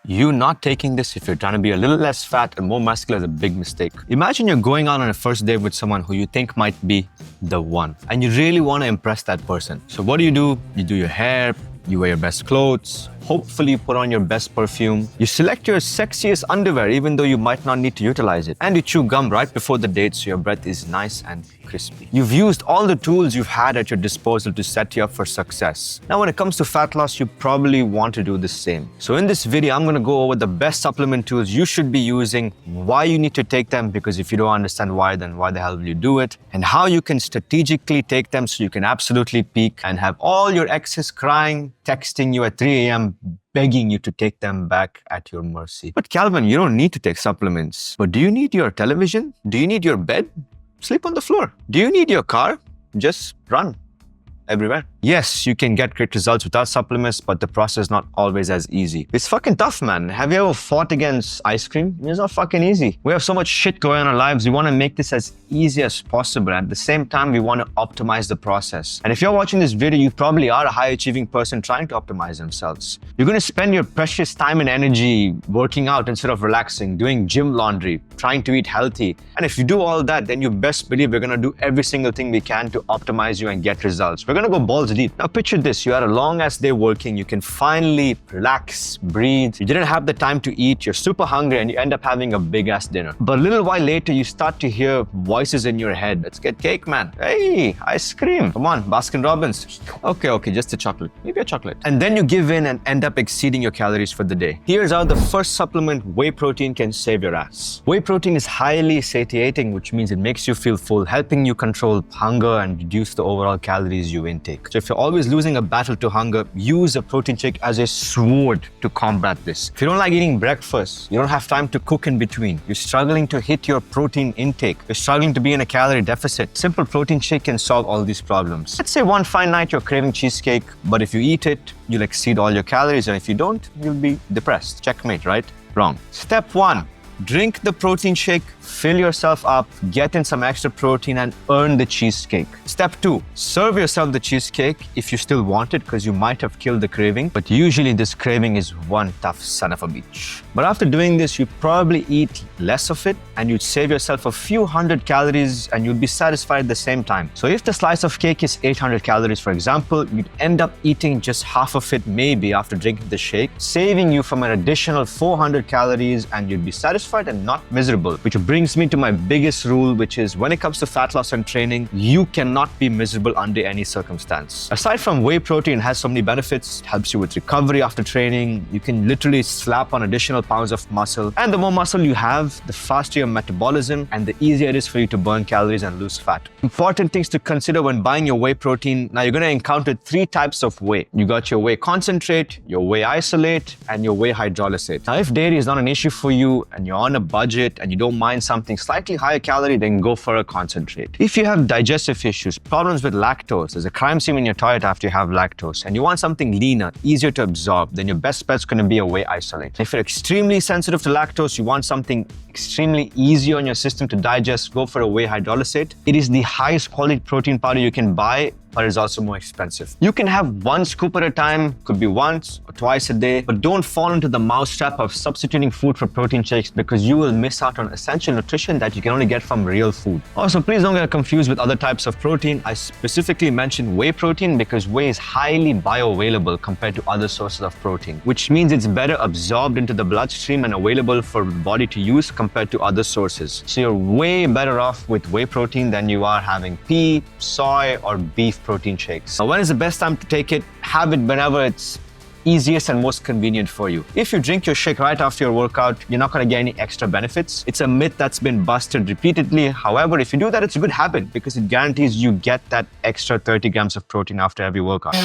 You not taking this if you're trying to be a little less fat and more muscular is a big mistake. Imagine you're going out on a first date with someone who you think might be the one, and you really want to impress that person. So what do? You do your hair, you wear your best clothes, hopefully you put on your best perfume. You select your sexiest underwear even though you might not need to utilize it. And you chew gum right before the date so your breath is nice and crispy. You've used all the tools you've had at your disposal to set you up for success. Now when it comes to fat loss, you probably want to do the same. So in this video, I'm going to go over the best supplement tools you should be using, why you need to take them, because if you don't understand why, then why the hell will you do it, and how you can strategically take them so you can absolutely peak and have all your exes crying, texting you at 3 a.m. begging you to take them back at your mercy. But Calvin, you don't need to take supplements. But do you need your television? Do you need your bed? Sleep on the floor. Do you need your car? Just run everywhere. Yes, you can get great results without supplements, but the process is not always as easy. It's fucking tough, man. Have you ever fought against ice cream? It's not fucking easy. We have so much shit going on in our lives. We want to make this as easy as possible. At the same time, we want to optimize the process. And if you're watching this video, you probably are a high-achieving person trying to optimize themselves. You're going to spend your precious time and energy working out instead of relaxing, doing gym laundry, trying to eat healthy. And if you do all that, then you best believe we're going to do every single thing we can to optimize you and get results. We're going to go balls deep. Now picture this, you had a long ass day working, you can finally relax, breathe, you didn't have the time to eat, you're super hungry and you end up having a big ass dinner. But a little while later, you start to hear voices in your head. Let's get cake, man. Hey, ice cream. Come on, Baskin Robbins. Okay, just a chocolate. Maybe a chocolate. And then you give in and end up exceeding your calories for the day. Here's how the first supplement, whey protein, can save your ass. Whey protein is highly satiating, which means it makes you feel full, helping you control hunger and reduce the overall calories you intake. So if you're always losing a battle to hunger, use a protein shake as a sword to combat this. If you don't like eating breakfast, you don't have time to cook in between, you're struggling to hit your protein intake, you're struggling to be in a calorie deficit, simple protein shake can solve all these problems. Let's say one fine night you're craving cheesecake, but if you eat it, you'll exceed all your calories, and if you don't, you'll be depressed. Checkmate, right? Wrong. Step 1. Drink the protein shake, fill yourself up, get in some extra protein and earn the cheesecake. Step 2, serve yourself the cheesecake if you still want it, because you might have killed the craving, but usually this craving is one tough son of a bitch. But after doing this, you probably eat less of it and you'd save yourself a few hundred calories and you'd be satisfied at the same time. So if the slice of cake is 800 calories, for example, you'd end up eating just half of it maybe after drinking the shake, saving you from an additional 400 calories, and you'd be satisfied and not miserable. Which brings me to my biggest rule, which is when it comes to fat loss and training, you cannot be miserable under any circumstance. Aside from whey protein has so many benefits, it helps you with recovery after training, you can literally slap on additional pounds of muscle, and the more muscle you have, the faster your metabolism and the easier it is for you to burn calories and lose fat. Important things to consider when buying your whey protein. Now you're going to encounter 3 types of whey. You got your whey concentrate, your whey isolate, and your whey hydrolysate. Now if dairy is not an issue for you and you're on a budget and you don't mind something slightly higher calorie, then go for a concentrate. If you have digestive issues, problems with lactose, there's a crime scene in your toilet after you have lactose, and you want something leaner, easier to absorb, then your best bet's going to be a whey isolate. If you're extremely sensitive to lactose, you want something extremely easy on your system to digest, go for a whey hydrolysate. It is the highest quality protein powder you can buy, but it's also more expensive. You can have 1 scoop at a time, could be once or twice a day, but don't fall into the mousetrap of substituting food for protein shakes, because you will miss out on essential nutrition that you can only get from real food. Also, please don't get confused with other types of protein. I specifically mentioned whey protein because whey is highly bioavailable compared to other sources of protein, which means it's better absorbed into the bloodstream and available for the body to use compared to other sources. So you're way better off with whey protein than you are having pea, soy, or beef protein shakes. Now, when is the best time to take it? Have it whenever it's easiest and most convenient for you. If you drink your shake right after your workout, you're not going to get any extra benefits. It's a myth that's been busted repeatedly. However, if you do that, it's a good habit because it guarantees you get that extra 30 grams of protein after every workout.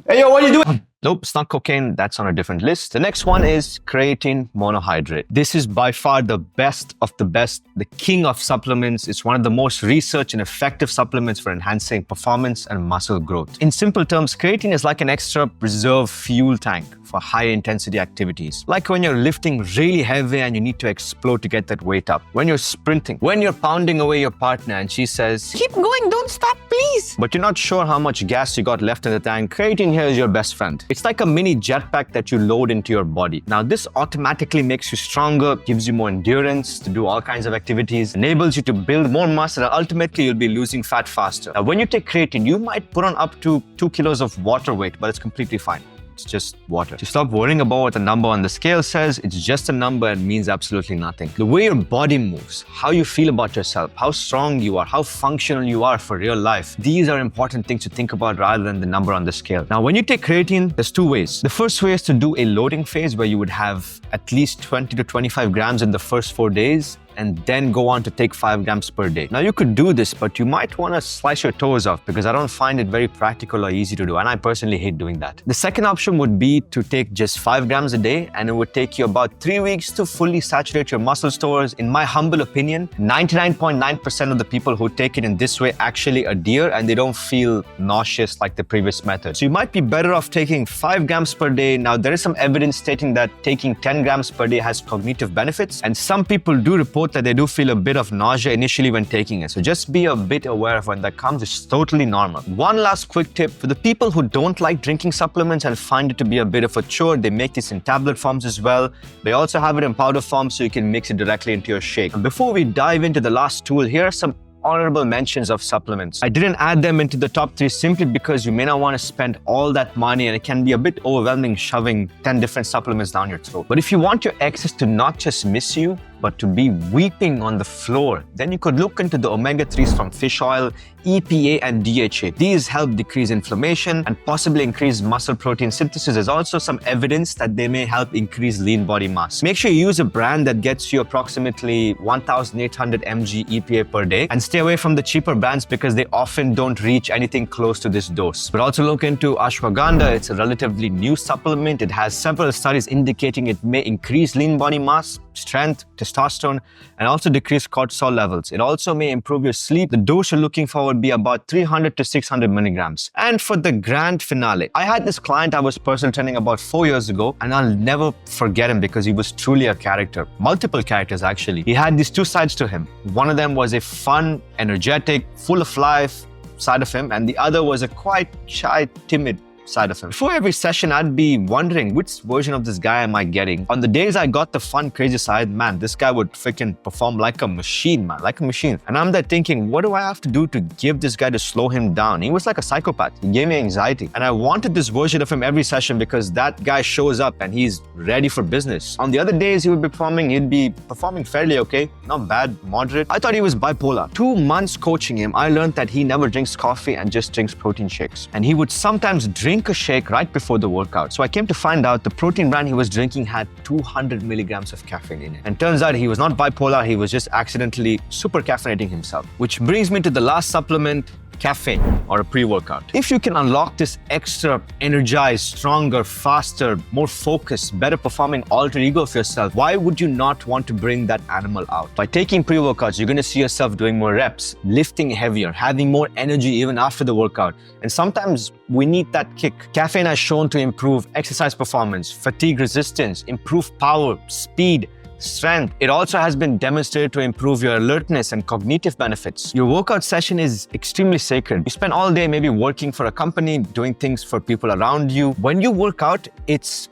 Hey, yo, what are you doing? Nope, it's not cocaine. That's on a different list. The next one is creatine monohydrate. This is by far the best of the best, the king of supplements. It's one of the most researched and effective supplements for enhancing performance and muscle growth. In simple terms, creatine is like an extra reserve fuel tank for high intensity activities. Like when you're lifting really heavy and you need to explode to get that weight up. When you're sprinting, when you're pounding away your partner and she says, "Keep going, don't stop, please." But you're not sure how much gas you got left in the tank. Creatine here is your best friend. It's like a mini jetpack that you load into your body. Now, this automatically makes you stronger, gives you more endurance to do all kinds of activities, enables you to build more muscle, and ultimately you'll be losing fat faster. Now, when you take creatine, you might put on up to 2 kilos of water weight, but it's completely fine. It's just water. So stop worrying about what the number on the scale says. It's just a number and means absolutely nothing. The way your body moves, how you feel about yourself, how strong you are, how functional you are for real life, these are important things to think about rather than the number on the scale. Now, when you take creatine, there's 2 ways. The first way is to do a loading phase where you would have at least 20 to 25 grams in the first 4 days, and then go on to take 5 grams per day. Now, you could do this, but you might want to slice your toes off because I don't find it very practical or easy to do, and I personally hate doing that. The second option would be to take just 5 grams a day, and it would take you about 3 weeks to fully saturate your muscle stores. In my humble opinion, 99.9% of the people who take it in this way actually adhere, and they don't feel nauseous like the previous method. So you might be better off taking 5 grams per day. Now, there is some evidence stating that taking 10 grams per day has cognitive benefits, and some people do report that they do feel a bit of nausea initially when taking it. So just be a bit aware of when that comes. It's totally normal. One last quick tip for the people who don't like drinking supplements and find it to be a bit of a chore, they make this in tablet forms as well. They also have it in powder form so you can mix it directly into your shake. And before we dive into the last tool, here are some honorable mentions of supplements. I didn't add them into the top 3 simply because you may not want to spend all that money and it can be a bit overwhelming shoving 10 different supplements down your throat. But if you want your exes to not just miss you, but to be weeping on the floor, then you could look into the omega-3s from fish oil, EPA and DHA. These help decrease inflammation and possibly increase muscle protein synthesis. There's also some evidence that they may help increase lean body mass. Make sure you use a brand that gets you approximately 1,800 mg EPA per day, and stay away from the cheaper brands because they often don't reach anything close to this dose. But also look into ashwagandha. It's a relatively new supplement. It has several studies indicating it may increase lean body mass, strength, testosterone, and also decrease cortisol levels. It also may improve your sleep. The dose you're looking for would be about 300 to 600 milligrams. And for the grand finale, I had this client I was personal training about 4 years ago, and I'll never forget him because he was truly a character. Multiple characters, actually. He had these 2 sides to him. One of them was a fun, energetic, full of life side of him, and the other was a quite shy, timid side of him. Before every session, I'd be wondering which version of this guy am I getting. On the days I got the fun, crazy side, man, this guy would freaking perform like a machine, man, like a machine. And I'm there thinking, what do I have to do to give this guy to slow him down? He was like a psychopath. He gave me anxiety. And I wanted this version of him every session because that guy shows up and he's ready for business. On the other days he'd be performing fairly okay, not bad, moderate. I thought he was bipolar. 2 months coaching him, I learned that he never drinks coffee and just drinks protein shakes. And he would sometimes drink a shake right before the workout. So I came to find out the protein brand he was drinking had 200 milligrams of caffeine in it. And turns out he was not bipolar, he was just accidentally super caffeinating himself. Which brings me to the last supplement, caffeine or a pre-workout. If you can unlock this extra energized, stronger, faster, more focused, better performing alter ego of yourself, why would you not want to bring that animal out? By taking pre-workouts, you're going to see yourself doing more reps, lifting heavier, having more energy even after the workout. And sometimes we need that kick. Caffeine has shown to improve exercise performance, fatigue resistance, improve power, speed, strength. It also has been demonstrated to improve your alertness and cognitive benefits. Your workout session is extremely sacred. You spend all day maybe working for a company, doing things for people around you. When you work out, it's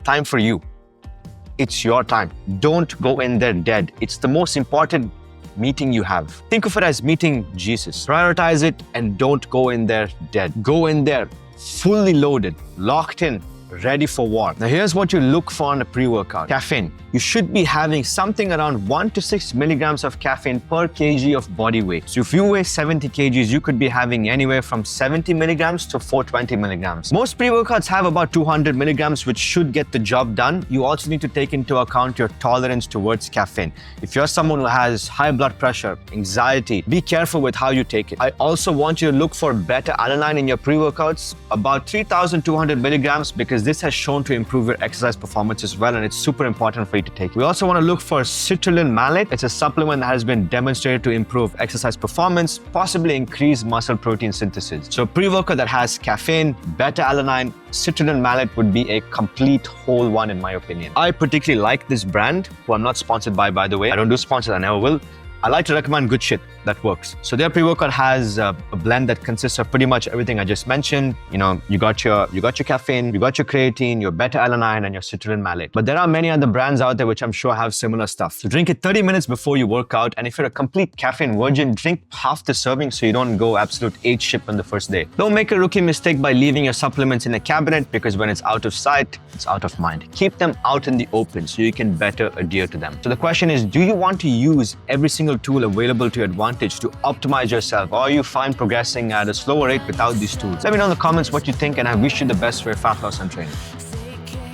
time for you. It's your time. Don't go in there dead. It's the most important meeting you have. Think of it as meeting Jesus. Prioritize it and don't go in there dead. Go in there fully loaded, locked in, ready for war. Now here's what you look for in a pre-workout. Caffeine. You should be having something around 1 to 6 milligrams of caffeine per kg of body weight. So if you weigh 70 kgs, you could be having anywhere from 70 milligrams to 420 milligrams. Most pre-workouts have about 200 milligrams, which should get the job done. You also need to take into account your tolerance towards caffeine. If you're someone who has high blood pressure, anxiety, be careful with how you take it. I also want you to look for beta-alanine in your pre-workouts, about 3,200 milligrams, because this has shown to improve your exercise performance as well, and it's super important for you to take. We also want to look for citrulline malate. It's a supplement that has been demonstrated to improve exercise performance, possibly increase muscle protein synthesis. So a pre-workout that has caffeine, beta-alanine, citrulline malate would be a complete whole one in my opinion. I particularly like this brand, who I'm not sponsored by the way. I don't do sponsors, I never will. I like to recommend good shit. that works. So their pre-workout has a blend that consists of pretty much everything I just mentioned. You know, you got your caffeine, you got your creatine, your beta-alanine, and your citrulline malate. But there are many other brands out there which I'm sure have similar stuff. So drink it 30 minutes before you work out, and if you're a complete caffeine virgin, drink half the serving so you don't go absolute shit on the first day. Don't make a rookie mistake by leaving your supplements in a cabinet, because when it's out of sight, it's out of mind. Keep them out in the open so you can better adhere to them. So the question is, do you want to use every single tool available to your advantage to optimize yourself, or are you fine progressing at a slower rate without these tools? Let me know in the comments what you think, and I wish you the best for your fat loss and training.